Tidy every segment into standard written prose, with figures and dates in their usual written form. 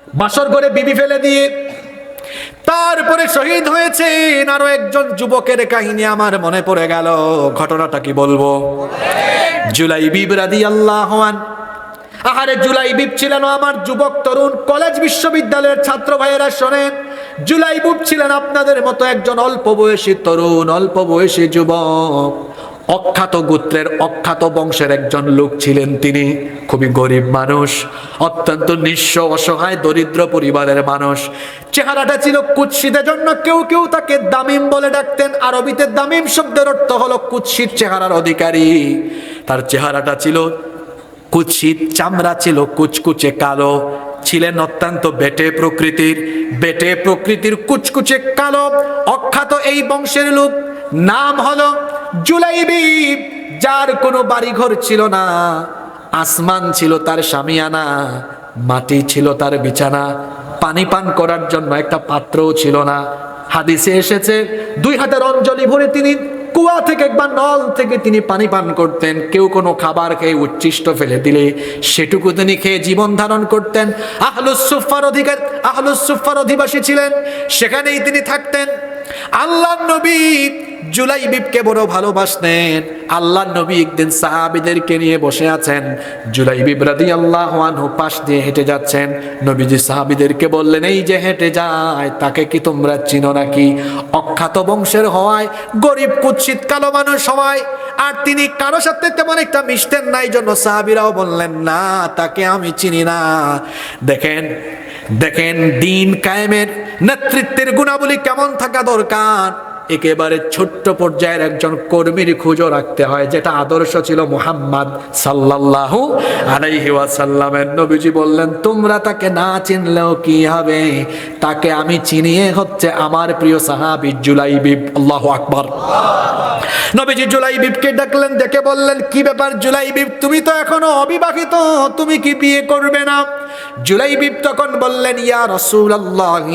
বাসর করে বিবি ফেলে দিয়ে তারপরে শহীদ হয়েছেন আরো একজন যুবকের কাহিনী আমার মনে পড়ে গেল। ঘটনাটা কি বলবো? জুলাইবিব রাদিয়াল্লাহু আনহু। আহারে জুলাইবিব ছিলেন আমার যুবক তরুণ কলেজ বিশ্ববিদ্যালয়ের ছাত্র ভাইয়েরা শোনেন, জুলাইবিব ছিলেন আপনাদের মতো একজন অল্প বয়সী তরুণ, অল্প বয়সী যুবক। অখ্যাত গোত্রের অখ্যাত বংশের একজন লোক ছিলেন তিনি। খুবই গরিব মানুষ, অত্যন্ত নিঃস্ব অসহায় দরিদ্র পরিবারের মানুষ। চেহারাটা ছিল কুৎসিত, জন্য কেউ কেউ তাকে দামিম বলে ডাকতেন। আরবিতে দামিম শব্দের অর্থ হলো কুৎসিত চেহারার অধিকারী। তার চেহারাটা ছিল কুৎসিত, চামড়া ছিল কুচকুচে কালো, ছিলেন অত্যন্ত বেটে প্রকৃতির কুচকুচে কালো অখ্যাত এই বংশের লোক। নাম হলো জুলাইবিব, যার কোনো বাড়িঘর ছিল না, আসমান ছিল তার শামিয়ানা, মাটি ছিল তার বিছানা, পানি পান করার জন্য একটা পাত্রও ছিল না। হাদিসে এসেছে 2 হাতের অঞ্জলি ভরে তিনি কুয়া থেকে বা নল থেকে তিনি পানি পান করতেন। কেউ কোনো খাবার খেয়ে উচ্ছিষ্ট ফেলে দিলে সেটুকু তিনি খেয়ে জীবন ধারণ করতেন। আহলুস সুফফার অধিবাসী ছিলেন, সেখানেই তিনি থাকতেন। আল্লাহর নবী জুলাইবিবকে বড় ভালোবাসতেন। আল্লাহর নবী একদিন সাহাবীদেরকে নিয়ে বসে আছেন, জুলাইবিব রাদিয়াল্লাহু আনহু পাশ দিয়ে হেঁটে যাচ্ছেন। নবীজি সাহাবীদেরকে বললেন, এই যে হেঁটে যায় তাকে কি তোমরা চিনো নাকি? অখ্যাত বংশের হওয়ায়, গরিব কুৎসিত কালো মানুষ হওয়ায়, আর তিনি কারো সাথে তেমন একটা মিশতেন না, এই জন্য সাহাবীরাও বললেন না, তাকে আমি চিনি না। দেখেন দিন কায়েমের নেতৃত্বের গুণাবলী কেমন থাকা দরকার। একেবারে ছোট্ট পর্যায়ের একজন কর্মীর খুঁজো রাখতে হয়, যেটা আদর্শ ছিল মুহাম্মদ সাল্লাল্লাহু আলাইহি ওয়াসাল্লামের। নবীজি বললেন, তোমরা তাকে না চিনলেও কি হবে, তাকে আমি চিনিয়ে হচ্ছে আমার প্রিয় সাহাবী জুলাইবিব। আল্লাহু আকবার। নবীজি জুলাইবিবকে ডাকলেন, ডেকে বললেন, কি ব্যাপার জুলাইবিব, তুমি তো এখনো অবিবাহিত, তুমি কি বিয়ে করবে না? জুলাইবিব তখন বললেন, ইয়া রাসূলুল্লাহ,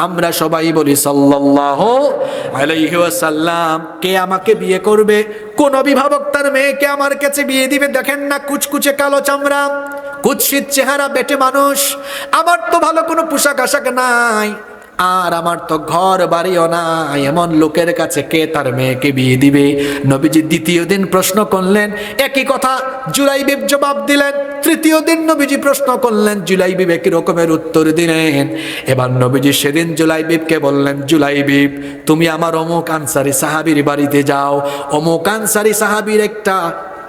আমরা সবাই বলি সাল্লাল্লাহু আলাইহি ওয়াসাল্লাম, কে আমাকে বিয়ে করবে? কোন অভিভাবক তার মেয়েকে আমার কাছে বিয়ে দিবে? দেখেন না কুচকুচে কালো চামড়া, কুৎসিত চেহারা, বেটে মানুষ। আমার তো ভালো কোনো পোশাক আশাক নাই, আর আমার তো ঘর বাড়িও নাই, এমন লোকের কাছে কে তার মেয়েকে বিয়ে দিবে? নবীজি দ্বিতীয় দিন প্রশ্ন করলেন, একই কথা জুলাইবিব জবাব দিলেন। তৃতীয় দিন নবীজি প্রশ্ন করলেন, জুলাইবিব একই রকমের উত্তর দিলেন। এবার নবীজি সেদিন জুলাইবিবকে বললেন, জুলাইবিব, তুমি আমার অমুক আনসারী সাহাবীর বাড়িতে যাও, অমুক আনসারী সাহাবীর একটা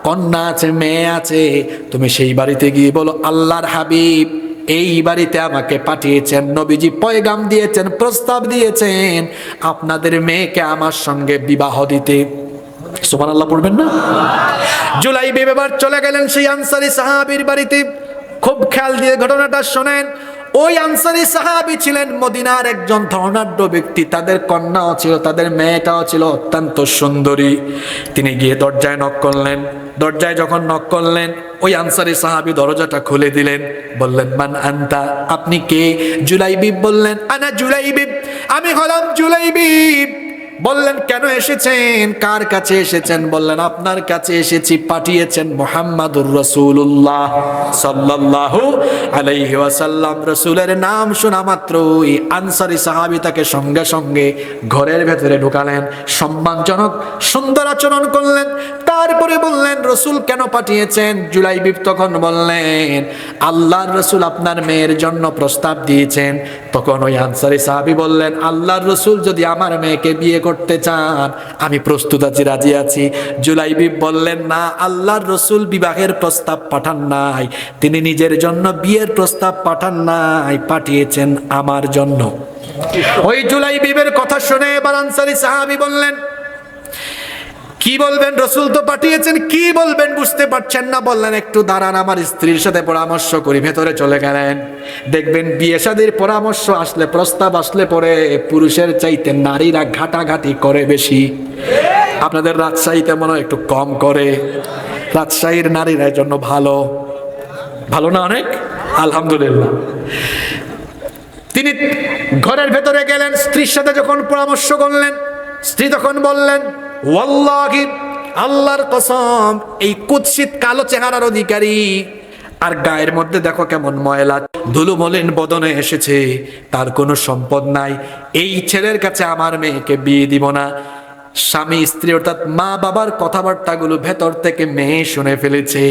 কন্যা আছে, মেয়ে আছে, তুমি সেই বাড়িতে গিয়ে বলো, আল্লাহর হাবিব এই বাড়িতে আমাকে পাঠিয়েছেন, নবীজি পয়গাম দিয়েছেন, প্রস্তাব দিয়েছেন আপনাদের মেয়েকে আমার সঙ্গে বিবাহ দিতে। সুবহানাল্লাহ পড়বেন না? জুলাইবিব এবার চলে গেলেন সেই আনসারী সাহাবীর বাড়িতে। খুব খেয়াল দিয়ে ঘটনাটা শোনেন। ওই আনসারী সাহাবী ছিলেন মদিনার একজন ধনাঢ্য ব্যক্তি, তাদের কন্যাও ছিল, তাদের মেয়েটাও ছিল অত্যন্ত সুন্দরী। তিনি গিয়ে দরজায় নক করলেন। দরজায় যখন নক করলেন, ওই আনসারী সাহাবী দরজাটা খুলে দিলেন। বললেন, মান আনতা, আপনি কে? জুলাইবিব বললেন, আনা জুলাইবিব, আমি হলাম জুলাইবিব। বললেন, কেন এসেছেন, কার কাছে এসেছেন? বললেন, আপনার কাছে এসেছি, পাঠিয়েছেন মুহাম্মাদুর রাসূলুল্লাহ সাল্লাল্লাহু আলাইহি ওয়াসাল্লাম। রাসূলের নাম শোনা মাত্রই আনসারী সাহাবী তাকে সঙ্গে সঙ্গে ঘরের ভেতরে ঢুকালেন, সম্মানজনক সুন্দর আচরণ করলেন। তারপরে বললেন, রাসূল কেন পাঠিয়েছেন? জুলাইবিব তখন বললেন, আল্লাহর রাসূল আপনার মেয়ের জন্য প্রস্তাব দিয়েছেন। তখন ওই আনসারী সাহাবী বললেন, আল্লাহর রাসূল যদি আমার মেয়েকে বিয়ে করতে চান, আমি প্রস্তুত আছি, রাজি আছি। জুলাইবিব বললেন, না, আল্লাহর রাসূল বিবাহের প্রস্তাব পাঠান নাই, তিনি নিজের জন্য বিয়ের প্রস্তাব পাঠান নাই, পাঠিয়েছেন আমার জন্য। ওই জুলাইবিবের কথা শুনে এবার আনসারী সাহাবী বললেন, কি বলবেন, রাসূল তো পাঠিয়েছেন, কি বলবেন বুঝতে পারছেন না। বললেন, একটু দাঁড়ান, আমার স্ত্রীর সাথে পরামর্শ করি। ভেতরে চলে গেলেন। দেখবেন বিয়ে শাদীর পরামর্শ আসলে, প্রস্তাব আসলে পরে পুরুষের চাইতে নারীরা ঘাটাঘাটি করে বেশি। আপনাদের রাজশাহীতে মনে হয় একটু কম করে। রাজশাহীর নারীরা এর জন্য ভালো, ভালো না অনেক, আলহামদুলিল্লাহ। তিনি ঘরের ভেতরে গেলেন, স্ত্রীর সাথে যখন পরামর্শ করলেন, স্ত্রী তখন বললেন, ওয়াল্লাহি, আল্লাহর কসম, এই কুৎসিত কালো চেহারার অধিকারী আর গায়ের মধ্যে দেখো কেমন ময়লা, ধুলো মলিন বদনে এসেছে, তার কোনো সম্পদ নাই, এই ছেলের কাছে আমার মেয়েকে বিয়ে দিব না। স্বামী স্ত্রী অর্থাৎ মা বাবার কথাবার্তাগুলো ভেতর থেকে মেয়ে শুনে ফেলেছে।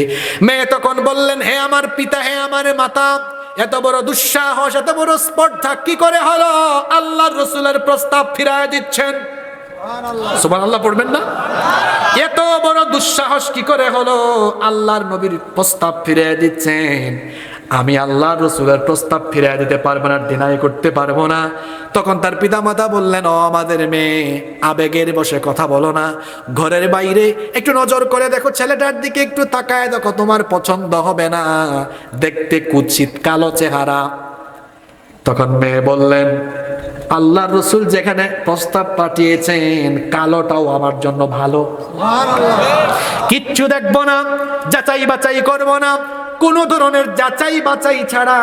মেয়ে তখন বললেন, হে আমার পিতা, হে আমার মাতা, এত বড় দুঃসাহস, এত বড় স্পর্ধা কি করে হলো? আল্লাহর রাসূলের প্রস্তাব ফিরায় দিচ্ছেন। সুবহানাল্লাহ পড়বেন না? এত বড় দুঃসাহস কি করে হলো? আল্লাহর নবীর প্রস্তাব ফিরিয়ে দিচ্ছেন। আমি আল্লাহর রাসূলের প্রস্তাব ফিরিয়ে দিতে পারবো না, ডিনাই করতে পারবো না। তখন তার পিতামাতা বললেন, ও আমাদের মেয়ে, আবেগের বশে কথা বলো না, ঘরের বাইরে একটু নজর করে দেখো, ছেলেটার দিকে একটু তাকায় দেখো, তোমার পছন্দ হবে না, দেখতে কুৎসিত, কালো চেহারা। তখন মেয়ে বললেন, আল্লাহর রাসূল যেখানে প্রস্তাব পাঠিয়েছেন, কালোটাও আমার জন্য ভালো। কিচ্ছু দেখবো না, যাচাই বাছাই করবো না, কোন ধরনের যাচাই বাছাই ছাড়া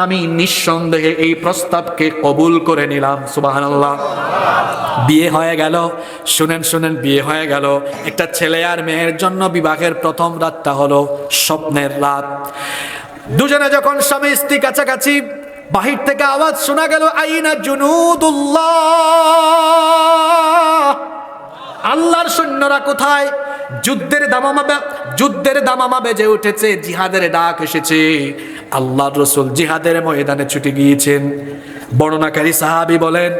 আমি নিঃসন্দেহে এই প্রস্তাবকে কবুল করে নিলাম। সুবহানাল্লাহ। বিয়ে হয়ে গেল। শুনেন শুনেন, বিয়ে হয়ে গেল। একটা ছেলে আর মেয়ের জন্য বিবাহের প্রথম রাতটা হলো স্বপ্নের রাত। দুজনে যখন স্বামী স্ত্রী কাছাকাছি, বাহির থেকে আওয়াজ শোনা গেল, আইনা জুনুদুল্লাহ, আল্লাহর সৈন্যরা কোথায়? যুদ্ধের দামামা বেজে উঠেছে, জিহাদের ডাক এসেছে। আল্লাহর রাসূল জিহাদের ময়দানে ছুটে গিয়েছেন। বর্ণনাকারী সাহাবী বলেন,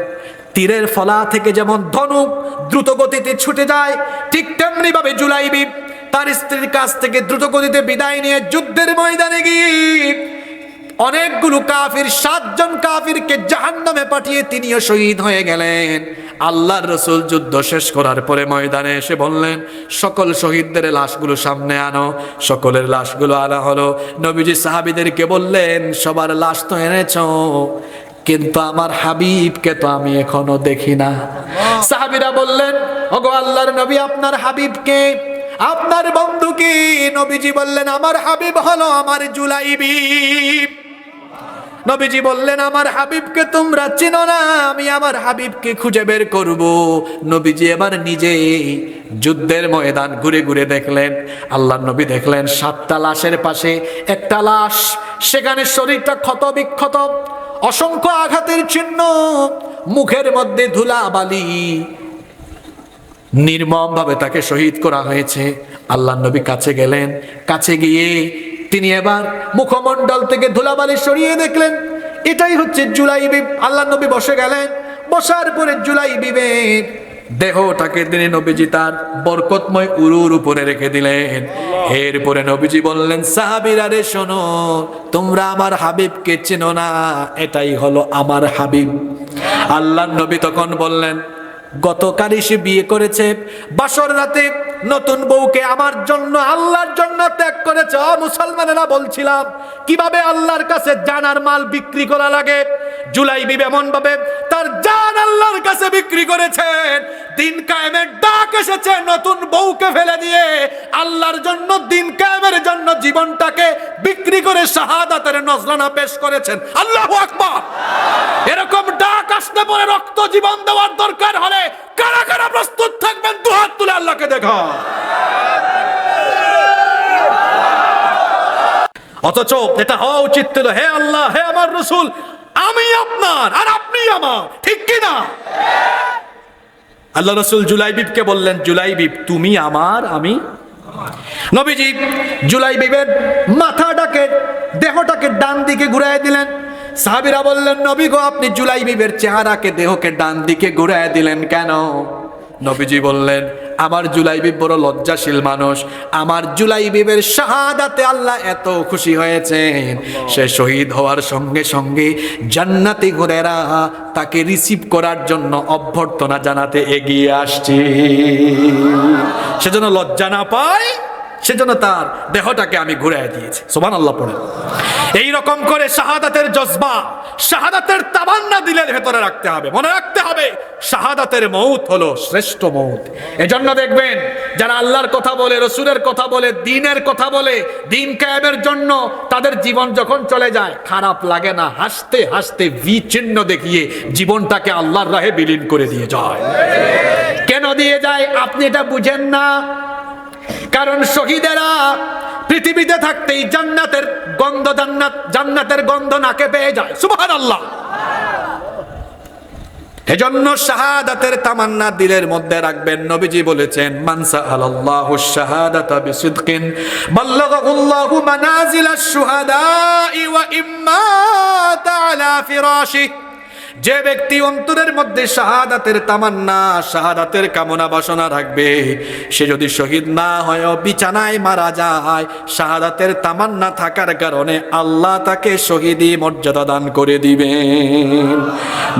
তীরের ফলা থেকে যেমন ধনুক দ্রুত গতিতে ছুটে যায়, ঠিক তেমনি ভাবে জুলাইবি তার স্ত্রীর কাছ থেকে দ্রুত গতিতে বিদায় নিয়ে যুদ্ধের ময়দানে গিয়ে অনেকগুলো কাফির, 7 জন কাফিরকে জাহান্নামে পাঠিয়ে তিনিও শহীদ হয়ে গেলেন। আল্লাহর রাসূল যুদ্ধ শেষ করার পরে ময়দানে এসে বললেন, সকল শহীদদের লাশগুলো সামনে আনো। সকলের লাশগুলো আনা হলো। নবীজি সাহাবীদেরকে বললেন, সবার লাশ তো এনেছো, কিন্তু আমার হাবিবকে তো আমি এখনো দেখি না। সাহাবীরা বললেন, ওগো আল্লাহর নবী, আপনার হাবিবকে, আপনার বন্ধু কি? নবীজি বললেন, আমার হাবিব হলো আমার জুলাইবি। নবীজি বললেন, আমার হাবিবকে তোমরা চিনো না, আমি আমার হাবিবকে খুঁজে বের করব। নবীজি এবার নিজে যুদ্ধের ময়দান ঘুরে ঘুরে দেখলেন। আল্লাহর নবী দেখলেন 7টা লাশের পাশে একটা লাশ, সেখানে শরীরটা ক্ষত বিক্ষত, অসংখ্য আঘাতের চিহ্ন, মুখের মধ্যে ধুলাবালি, নির্মম ভাবে তাকে শহীদ করা হয়েছে। আল্লাহর নবী কাছে গেলেন। কাছে গিয়ে তিনি এবার মুখমণ্ডল থেকে ধুলাবালি সরিয়ে দেখলেন, এটাই হচ্ছে জুলাইবি। আল্লাহর নবী বসে গেলেন। বসার পরে জুলাইবিবের দেহটাকে তিনি নবীজি তার বরকতময় উরুর উপরে রেখে দিলেন। এরপরে নবীজি বললেন, সাহাবীরা রে শোনো, তোমরা আমার হাবিবকে চেনো না, এটাই হলো আমার হাবিব। আল্লাহর নবী তখন বললেন, গতকালই সে বিয়ে করেছে, বাসর রাতে নতুন বউকে আমার জন্য, আল্লাহর জন্য ত্যাগ করেছে। মুসলমানেরা বলছিলাম, কিভাবে আল্লাহর কাছে জান আর মাল বিক্রি করা লাগে। জুলাইবি এমন ভাবে তার জান আল্লাহর কাছে বিক্রি করেছেন। দিন কায়েমের ডাক এসেছে, নতুন বউকে ফেলে দিয়ে আল্লাহর জন্য, দিন কায়েমের জন্য জীবনটাকে বিক্রি করে শাহাদাতের নজরানা পেশ করেছেন। আল্লাহু আকবার। এরকম ডাক আসতে পরে রক্ত জীবন দেওয়ার দরকার হলে কারা কারা প্রস্তুত থাকবেন? দুহাত তুলে আল্লাহকে দেখা। অথচ এটা হওয়া উচিত ছিল, হে আল্লাহ, হে আমার রাসূল, আমি আপনার আর আপনি আমার, ঠিক কি না? আল্লাহ রাসূল জুলাইবিবকে বললেন, জুলাইবিব, তুমি আমার, আমি। নবীজি জুলাইবিবের মাথাটাকে, দেহটাকে ডান দিকে ঘুরায় দিলেন। সাহাবীরা বললেন, নবী গো, আপনি জুলাইবিবের চেহারাকে, দেহকে ডান দিকে ঘুরায় দিলেন কেন? নবীজি বললেন, আমার জুলাইবিব বড় লজ্জাশীল মানুষ। আমার জুলাইবিবের শাহাদাতে আল্লাহ এত খুশি হয়েছেন, সে শহীদ হওয়ার সঙ্গে সঙ্গে জান্নাতি হুরেরা তাকে রিসিভ করার জন্য অভ্যর্থনা জানাতে এগিয়ে আসছে। সেজন্য লজ্জা না পায়, সেজন্য তার দেহটাকে আমি ঘুরাই দিয়েছি। সুবহানাল্লাহ পড়ে। এই রকম করে শাহাদাতের জজবা, শাহাদাতের তামান্না দিলের ভেতরে রাখতে হবে, মনে রাখতে হবে, শাহাদাতের মউত হলো শ্রেষ্ঠ মউত। এজন্য দেখবেন যারা আল্লাহর কথা বলে, রাসূলের কথা বলে, দ্বীনের কথা বলে, দ্বীন কায়েমের জন্য তাদের জীবন যখন চলে যায়, খারাপ লাগে না, হাসতে হাসতে ভি চিহ্ন দেখিয়ে জীবনটাকে আল্লাহর রাহে বিলীন করে দিয়ে যায়। কেন দিয়ে যায় আপনি এটা বুঝেন না? কারণ শহীদেরা পৃথিবীতে থাকতেই জান্নাতের গন্ধ, জান্নাতের গন্ধ নাকে পেয়ে যায়। সুবহানাল্লাহ। এজন্য শাহাদাতের তামান্না দিলের মধ্যে রাখবেন। নবীজি বলেছেন, মান সাআলাল্লাহু শাহাদাতা বিসিদকিন বাল্লাগাহুল্লাহু মানাজিলাশ শুহাদাই ওয়া ইম্মা তাআলা ফিরাশি। যে ব্যক্তি অন্তরের মধ্যে শাহাদাতের তামান্না, শাহাদাতের কামনা বাসনা রাখবে, সে যদি শহীদ না হয় বিছানায় মারা যায়, শাহাদাতের তামান্না থাকার কারণে আল্লাহ তাকে শহীদি মর্যাদা দান করে দিবেন।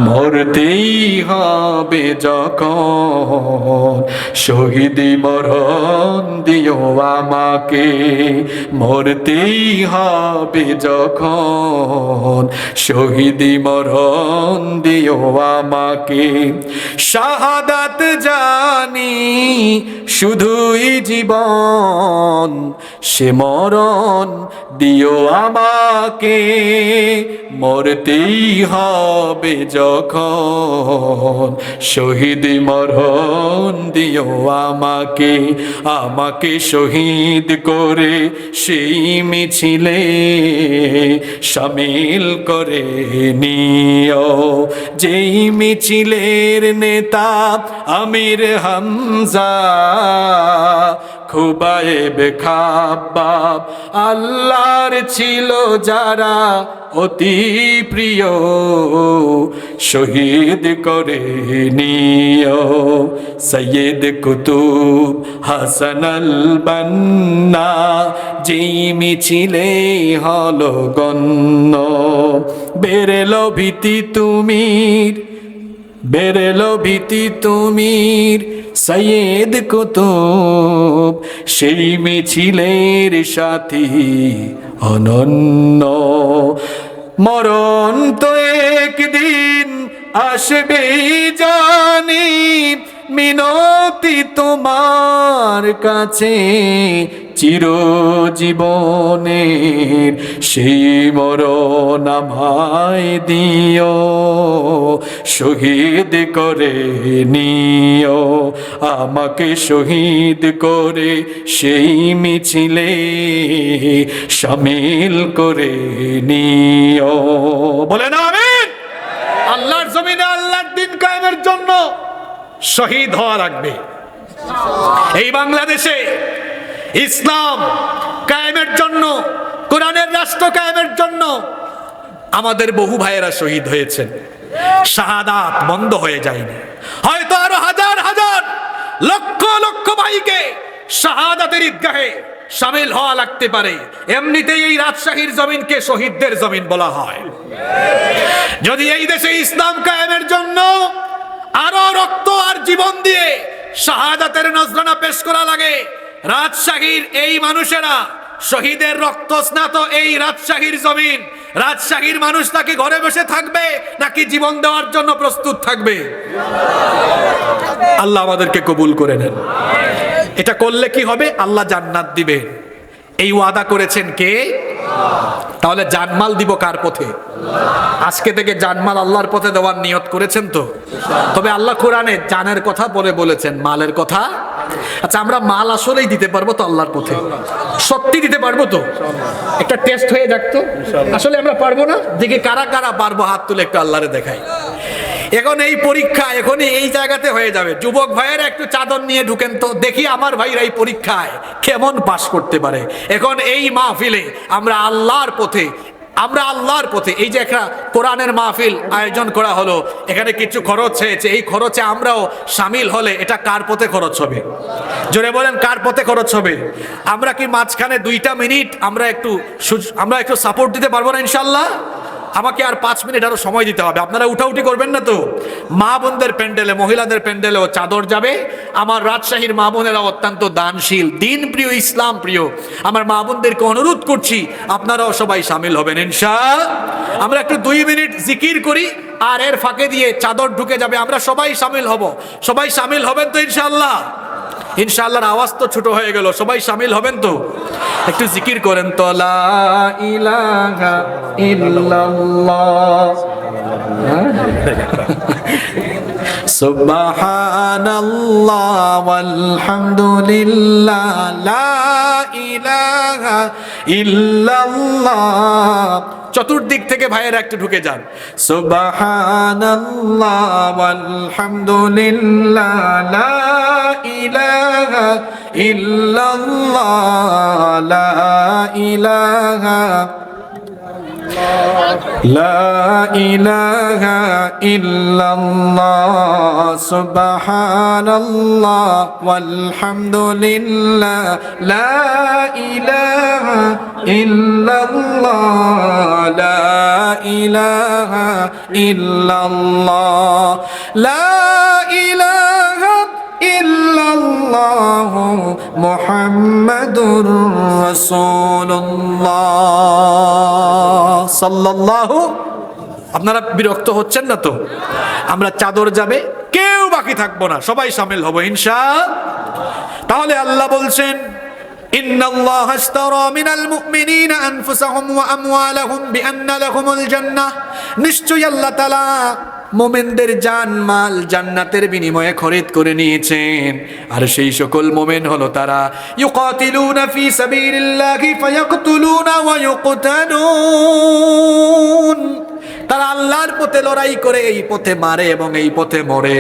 মরতেই হবে যখন শহীদি মরণ দিও আমাকে, মরতেই হবে যখন শহীদি মরণ দিও আমাকে। শাহাদাত জানি শুধুই জীবন, সে মরণ দিও আমাকে, মরতেই হবে যখন শহীদ মরণ দিও আমাকে। আমাকে শহীদ করে সেই মিছিলে শামিল করে নিও, যেই মিছিলের নেতা আমির হামজা, খুবাইব খাব্বাব আল্লাহর ছিল যারা অতি প্রিয়, শহীদ করে নিও। সৈয়দ কুতুব হাসান আল বান্না যেই মিছিলে হলো গণ্য, বেরেলো ভীতি তুমির, বেরেলো ভীতি তুমির সৈয়দ কুতুব, সেই মিছিলের সাথী অনন্য। মরণ তো একদিন আসবে জানি, মিনতি তোমার কাছে চিরজীবনের, সেই মরণ আমায় দিও, শহীদ করে নিও। আমাকে শহীদ করে সেই মিছিলে শামিল করে নিও। বলেন আমিন। আল্লাহর জমিনে আল্লাহর দিন কায়েমের জন্য শহীদ হওয়া লাগবে। এই বাংলাদেশে ইসলাম কায়েমের জন্য, কোরআনের রাষ্ট্র কায়েমের জন্য আমাদের বহু ভাইয়েরা শহীদ হয়েছেন। শাহাদাত বন্ধ হয়ে যায়নি। হয়তো আরো হাজার হাজার লক্ষ লক্ষ ভাইকে শাহাদাতের ঈদগাহে শামিল হওয়া লাগতে পারে। এমনিতেই এই রাজশাহীর জমিনকে শহীদদের জমিন বলা হয়। যদি এই দেশে ইসলাম কায়েমের জন্য আরো রক্ত আর জীবন দিয়ে শাহাদাতের নজরানা পেশ করা লাগে, রাজশাহীর এই মানুষেরা শহীদের রক্ত স্নাত এই রাজশাহীর জমিন, রাজশাহীর মানুষ নাকি ঘরে বসে থাকবে নাকি জীবন দেওয়ার জন্য প্রস্তুত থাকবে? আল্লাহ আমাদেরকে কবুল করে নেন। এটা করলে কি হবে? আল্লাহ জান্নাত দিবে, এই ওয়াদা করেছেন কে? তাহলে জানমাল দিব কার পথে? আজকে থেকে জানমাল আল্লাহর পথে দেওয়ার নিয়ত করেছেন তো? তবে আল্লাহ কোরআনে জানের কথা বলে বলেছেন, মালের কথা। আচ্ছা, আমরা মাল আসলেই দিতে পারবো তো আল্লাহর পথে? সত্যি দিতে পারবো তো? একটা টেস্ট হয়ে যাক তো, আসলে আমরা পারবো না? দেখি কারা কারা পারবো, হাত তুলে একটু আল্লাহরে দেখাই। এখন এই পরীক্ষা এখনই এই জায়গাতে হয়ে যাবে। যুবক ভাইয়েরা একটু চাদর নিয়ে ঢুকেন তো, দেখি আমার ভাইরা এই পরীক্ষায় কেমন পাশ করতে পারে। এখন এই মাহফিলে আমরা আল্লাহর পথে, আমরা আল্লাহর পথে, এই যে একটা কোরআনের মাহফিল আয়োজন করা হলো, এখানে কিছু খরচ হয়েছে, এই খরচে আমরাও শামিল হলে এটা কার পথে খরচ হবে? জোরে বলেন, কার পথে খরচ হবে? আমরা কি মাঝখানে 2টা মিনিট আমরা একটু সাপোর্ট দিতে পারবো না ইনশাল্লাহ? আমাকে আর 5 মিনিট আরো সময় দিতে হবে। আপনারা উঠাউঠি করবেন না তো? মা বোনদের প্যান্ডেলে, মহিলাদের প্যান্ডেলেও চাদর যাবে। আমার রাজশাহীর মা বোনেরা অত্যন্ত দানশীল, দিন প্রিয়, ইসলাম প্রিয়। আমার মা বোনদেরকে অনুরোধ করছি, আপনারাও সবাই শামিল হবেন ইনশাআল্লাহ। আমরা একটু 2 মিনিট জিকির করি, আর এর ফাঁকে দিয়ে চাদর ঢুকে যাবে। আমরা সবাই শামিল হব। সবাই শামিল হবেন তো ইনশাআল্লাহ? ইনশাআল্লাহর আওয়াজ তো ছোট হয়ে গেল, সবাই শামিল হবেন তো? একটু জিকির করেন তো, লা ইলাহা ইল্লাল্লাহ। সুবহানাল্লাহ ওয়ালহামদুলিল্লাহ লা ইলাহা ইল্লাল্লাহ। চতুর্দিক থেকে ভাইয়েরা একটু ঢুকে যান। সুবহানাল্লাহ ওয়ালহামদুলিল্লাহ লা ইলাহা ইল্লাল্লাহ লা ইলাহা লা ইলাহা ইল্লাল্লাহ সুবহানাল্লাহ ওয়ালহামদুলিল্লাহ লা ইলাহা ইল্লাল্লাহ লা ইলাহা ইল্লাল্লাহ লা ইলাহা ইল্লাল্লাহ মুহাম্মাদুর রাসূলুল্লাহ সাল্লাল্লাহু। আপনারা বিরক্ত হচ্ছেন না তো? আমরা চাদর যাবে, কেউ বাকি থাকবো না, সবাই শামিল হব ইনশাআল্লাহ। তাহলে আল্লাহ বলছেন ইন্নাল্লাহা আশতারা মিনাল মুমিনিনা আনফুসাহুম ওয়া আমওয়ালাহুম বিআন্না লাহুমুল জান্নাহ। নিশ্চয়ই আল্লাহ তাআলা মুমিনদের জান মাল জান্নাতের বিনিময়ে খরিদ করে নিয়েছেন। আর সেই সকল মুমিন হলো তারা ইউকাতিলুনা ফি সাবিলিল্লাহি ফায়াকতুলুনা ওয়া ইউকতালুন। তারা আল্লাহর পথে লড়াই করে এই পথে মারে এবং এই পথে মরে।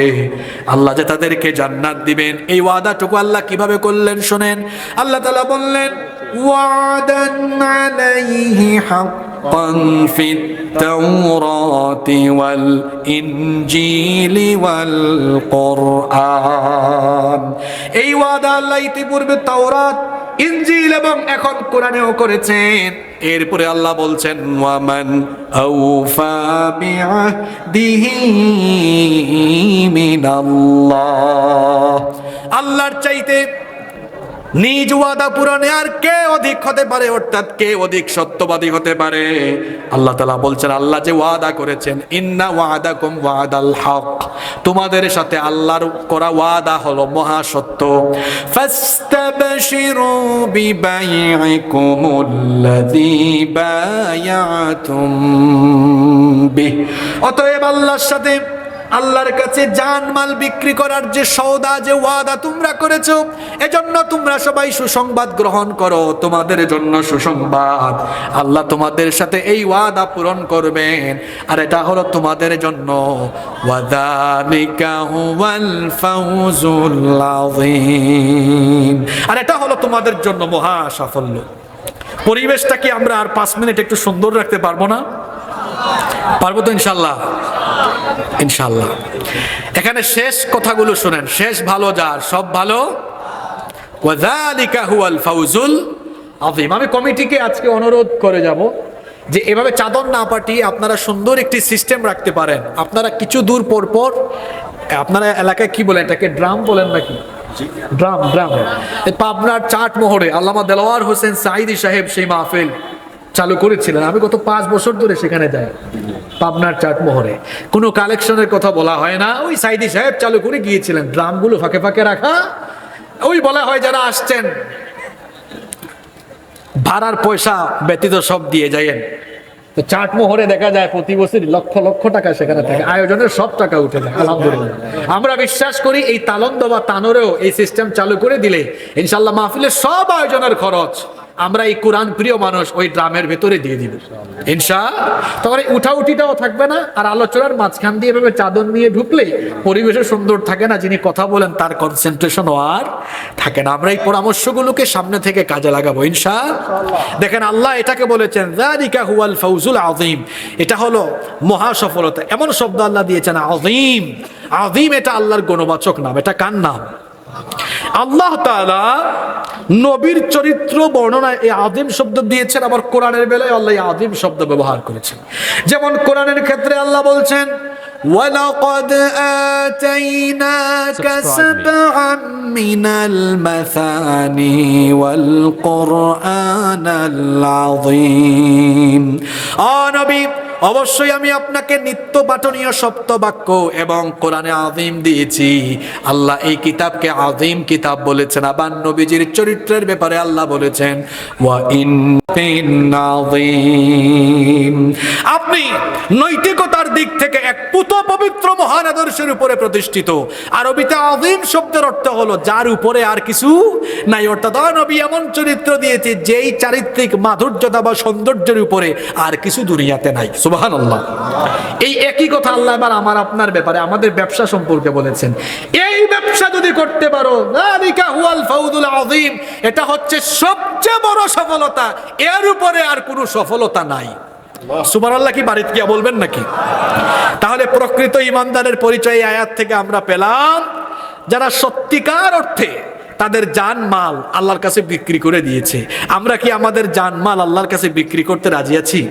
আল্লাহ যে তাদেরকে জান্নাত দিবেন এই ওয়াদাটুকু আল্লাহ কিভাবে করলেন শোনেন। আল্লাহ তাআলা বললেন ওয়াদান আলাইহি হাক্কান ফিত তাওরাতি ওয়াল ইনজিলি ওয়াল কুরআন। এই ওয়াদা আল্লাহ ইতিপূর্বে তাওরাত, ইনজিল এবং এখন কোরআনেও করেছেন। এরপরে আল্লাহ বলছেন ওয়ামান আউফা বিআহদিহি মিনাল্লাহ। আল্লাহর চাইতে নিজ ওয়াদা পূরণে আর কে অধিক হতে পারে, অর্থাৎ কে অধিক সত্যবাদী হতে পারে? আল্লাহ তাআলা বলছেন আল্লাহ যে ওয়াদা করেছেন ইন্না ওয়াদাকুম ওয়াদাল হক, তোমাদের সাথে আল্লাহর করা ওয়াদা হলো মহা সত্য। ফাস্তাবশিরু বিবাইকুমুল্লাযী বায়াতুম বিহ। অতএব আল্লাহর সাথে, আল্লাহর কাছে জানমাল বিক্রি করার যে সওদা, যে ওয়াদা তোমরা করেছো, এজন্য তোমরা সবাই সুসংবাদ গ্রহণ করো। তোমাদের জন্য সুসংবাদ, আল্লাহ তোমাদের সাথে এই ওয়াদা পূরণ করবেন, আর এটা হলো তোমাদের জন্য ওয়াযালিকা হুয়াল ফাওজুল আযীম, আর এটা হলো তোমাদের জন্য মহা সাফল্য। পরিবেশটা কি আমরা আর 5 মিনিট একটু সুন্দর রাখতে পারবো না? পারবো তো ইনশাআল্লাহ? ইনশাআল্লাহ। এখানে শেষ কথাগুলো শুনেন, শেষ ভালো যার সব ভালো। ওয়াযালিকা হুয়াল ফাওজুল আযীম। আমি কমিটিকে আজকে অনুরোধ করে যাব যে এভাবে চাদর না পাঠিয়ে আপনারা সুন্দর একটি সিস্টেম রাখতে পারেন। আপনারা কিছু দূর পর পর, আপনারা এলাকায় কি বলেন এটাকে, ড্রাম বলেন নাকি? ড্রাম। পাবনার চাটমোহরে আল্লামা দেলোয়ার হোসেন সাঈদী সাহেব সেই মাহফিল চালু করেছিলেন। আমি গত 5 বছর ধরে সেখানে যাই, পাবনার চাটমোহরে। কোনো কালেকশনের কথা বলা হয় না, ওই সাঈদী সাহেব চালু করে গিয়েছিলেন। ড্রামগুলো ফাঁকে ফাঁকে রাখা, ওই বলা হয় যারা আসছেন ভাড়ার পয়সা ব্যতীত সব দিয়ে যায়েন। তো চাটমোহরে দেখা যায় প্রতি বছর লক্ষ লক্ষ টাকা সেখানে থাকে, আয়োজনের সব টাকা উঠে যায়। আলহামদুলিল্লাহ, আমরা বিশ্বাস করি এই তালন্দ বা তানোরেও এই সিস্টেম চালু করে দিলে ইনশাআল্লাহ মাহফিলের সব আয়োজনের খরচ আমরা এই কোরআন প্রিয় মানুষ ওই ড্রামের ভেতরে দিয়ে দিব ইনশাআল্লাহ। তখন উঠাউঠিটাও থাকবে না, আর আলোচনার মাঝখান দিয়ে এভাবে চাদর নিয়ে ঢুকলে পরিবেশে সুন্দর থাকে না, যিনি কথা বলেন তার কনসেন্ট্রেশনও আর থাকে না। আমরা এই পরামর্শগুলোকে সামনে থেকে কাজে লাগাবো ইনশাআল্লাহ। দেখেন আল্লাহ এটাকে বলেছেন যালিকা হুয়াল ফাওজুল আযীম, এটা হলো মহা সফলতা। এমন শব্দ আল্লাহ দিয়েছেন আযীম। আযীম এটা আল্লাহর গুণবাচক নাম। এটা কার নাম? আল্লাহ তাআলা নবীর চরিত্র বর্ণনায় এই আযীম শব্দ দিয়েছেন, আবার কোরআনের বেলায় আল্লাহ এই আযীম শব্দ ব্যবহার করেছেন। যেমন কোরআনের ক্ষেত্রে আল্লাহ বলছেন ওয়ালাকাদ আতাইনাকা সাবআম মিনাল মাসানি ওয়াল কুরআনাল আযীম। ও নবী, অবশ্যই আমি আপনাকে নিত্য পাঠনীয় সপ্তবাক্য এবং কোরআনে আযীম দিয়েছি। আল্লাহ এই কিতাবকে আযীম কিতাব বলেছেন। আবার নবীজির চরিত্রের ব্যাপারে আল্লাহ বলেছেন ওয়া ইন্নাযীম। আপনি নৈতিকতার দিক থেকে এক পুত মহান আদর্শের উপরে প্রতিষ্ঠিত। আরবিতে আযীম শব্দের অর্থ হলো যার উপরে আর কিছু নাই, অর্থাৎ নবী এমন চরিত্র দিয়েছে যেই চারিত্রিক মাধুর্যতা বা সৌন্দর্যের উপরে আর কিছু দুনিয়াতে নাই। সুবহানাল্লাহ। এই একই কথা আল্লাহ এবার আমার আপনার ব্যাপারে, আমাদের ব্যবসা সম্পর্কে বলেছেন, এই ব্যবসা যদি করতে পারো যালিকা হুয়াল ফাউজুল আযীম, এটা হচ্ছে সবচেয়ে বড় সফলতা, এর উপরে আর কোনো সফলতা নাই। সুবহানাল্লাহ কি বাড়িতে গিয়ে বলবেন নাকি? তাহলে প্রকৃত ঈমানদারের পরিচয় এই আয়াত থেকে আমরা পেলাম, যারা সত্যিকার অর্থে তাদের জান মাল আল্লাহর কাছে বিক্রি করে দিয়েছে। আমরা কি আমাদের জান মাল আল্লাহর কাছে বিক্রি করতে রাজি আছি?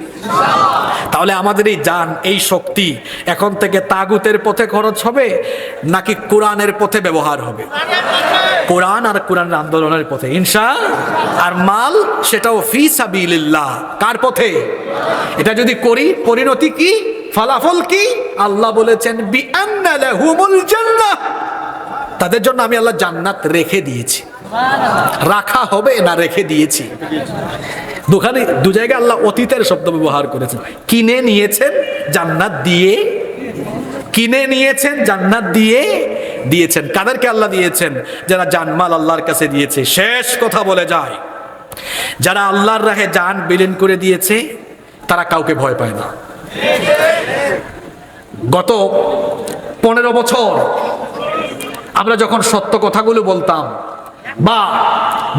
তাহলে আমাদের এই জান, এই শক্তি এখন থেকে তাগুতের পথে খরচ হবে নাকি কোরআনের পথে ব্যবহার হবে? কোরআন আর কোরআনের আন্দোলনের পথে ইনশাআল্লাহ। আর মাল সেটাও ফি সাবিলিল্লাহ, কার পথে? এটা যদি করি পরিণতি কি, ফলাফল কি? আল্লাহ বলেছেন বিআন্না লাহুমুল জান্নাহ, তাদের জন্য আমি আল্লাহ জান্নাত রেখে দিয়েছি। রাখা হবে না রেখে দিয়েছি। দুখানে দু জায়গায় আল্লাহ অতীতের শব্দ ব্যবহার করেছেন। কিনে নিয়েছেন জান্নাত দিয়ে, কিনে নিয়েছেন জান্নাত দিয়ে দিয়েছেন। কাদেরকে আল্লাহ দিয়েছেন? যারা জানমাল আল্লাহর কাছে দিয়েছে। শেষ কথা বলে যায়, যারা আল্লাহর রাহে জান বিলীন করে দিয়েছে তারা কাউকে ভয় পায় না। গত 15 বছর আমরা যখন সত্য কথাগুলো বলতাম বা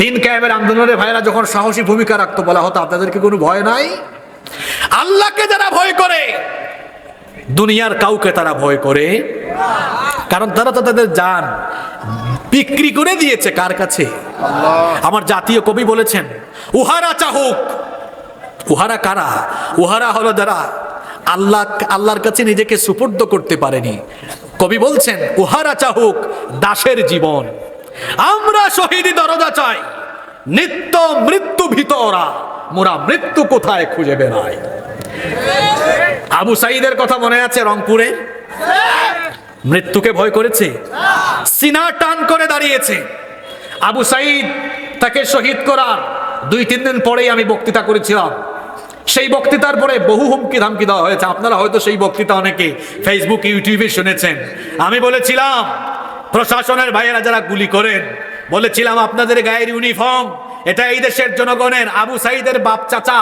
দিন কায়েমের আন্দোলনের ভাইরা যখন সাহসী ভূমিকা রাখতো, বলা হতো আপনাদেরকে কোনো ভয় নাই। আল্লাহকে যারা ভয় করে দুনিয়ার কাউকে তারা ভয় করে, কারণ তারা তো তাদের জান বিক্রি করে দিয়েছে কার কাছে? আমার জাতীয় কবি বলেছেন, উহারা চাহুক। উহারা কারা? উহারা হলো যারা আল্লাহর কাছে নিজেকে সুপুর্দ করতে পারেনি। কবি বলছেন, উহারা চাহুক দাসের জীবন, আমরা শহীদি দরজা চাই, নিত্য মৃত্যু ভিতরা, মোরা মৃত্যু কোথায় খুঁজে বেড়াই। আবু সাঈদের কথা মনে আছে? রংপুরে মৃত্যুকে ভয় করেছে, সিনা টান করে দাঁড়িয়েছে। আবু সাঈদ তাকে শহীদ করার 2-3 দিন পরেই আমি বক্তৃতা করেছিলাম। সেই বক্তৃতার পরে বহু হুমকি ধামকি দেওয়া হয়েছে। আপনারা হয়তো সেই বক্তৃতা অনেকে ফেসবুক ইউটিউবে শুনেছেন। আমি বলেছিলাম, প্রশাসনের ভাইয়েরা যারা গুলি করেন, বলেছিলাম আপনাদের গায়ের ইউনিফর্ম এটা এই দেশের জনগণের। আবু সাঈদের বাপ চাচা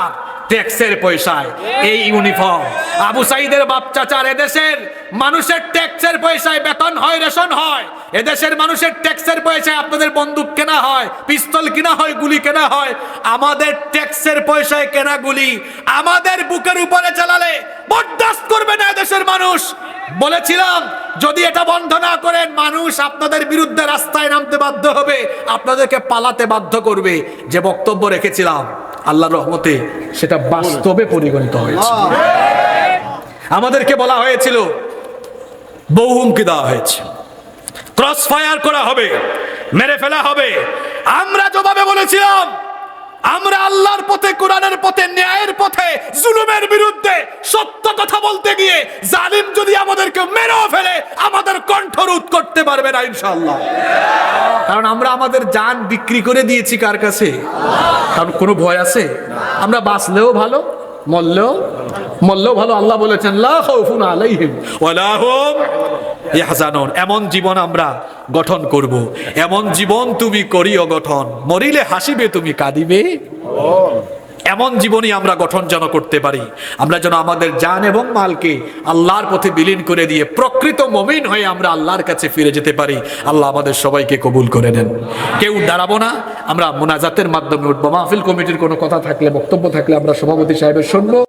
ট্যাক্সের পয়সায় এই ইউনিফর্ম। আবু সাঈদের বাপ চাচার এদেশের মানুষের ট্যাক্সের পয়সায় বেতন হয়, রেশন হয়। এদেশের মানুষের ট্যাক্সের পয়সায় আপনাদের বন্দুক কেনা হয়, পিস্তল কেনা হয়, গুলি কেনা হয়। আমাদের ট্যাক্সের পয়সায় কেনা গুলি আমাদের বুকের উপরে চালালে বরদাস্ত করবে না এদেশের মানুষ। বলেছিলাম যদি এটা বন্ধ না করেন মানুষ আপনাদের বিরুদ্ধে রাস্তায় নামতে বাধ্য হবে, আপনাদেরকে পালাতে বাধ্য করবে। যে বক্তব্য রেখেছিলাম আল্লাহর রহমতে সেটা বাস্তবে পরিগণিত হয়েছে। আমাদেরকে বলা হয়েছিল, বহু হুমকি দেওয়া হয়েছে, ক্রস ফায়ার করা হবে, মেরে ফেলা হবে। আমরা জবাবে বলেছিলাম, আমরা আল্লাহর পথে, কোরআনের পথে, ন্যায়ের পথে, জুলুমের বিরুদ্ধে সত্য কথা বলতে গিয়ে জালিম যদি আমাদেরকে মেরেও ফেলে আমাদের কণ্ঠরোধ করতে পারবে না ইনশাআল্লাহ। কারণ আমরা আমাদের জান বিক্রি করে দিয়েছি কার কাছে? কারণ কোনো ভয় আছে? আমরা বাঁচলেও ভালো, মরলেও ভালো। আল্লাহ বলেছেন লা খাউফুন আলাইহিম ওয়ালা হুম ইয়াহজানুন। এমন জীবন আমরা গঠন করব। এমন জীবন তুমি করিও গঠন, মরিলে হাসিবে তুমি কাঁদিবে। এমন জীবনই আমরা গঠন যেন করতে পারি। আমরা যেন আমাদের জান এবং মালকে আল্লাহর পথে বিলীন করে দিয়ে প্রকৃত মুমিন হয়ে আমরা আল্লাহর কাছে ফিরে যেতে পারি। আল্লাহ আমাদের সবাইকে কবুল করে নেন। কেউ দাঁড়াবো না, আমরা মুনাজাতের মাধ্যমে উঠবো। মাহফিল কমিটির কোনো কথা থাকলে, বক্তব্য থাকলে আমরা সভাপতি সাহেবের শুনবো।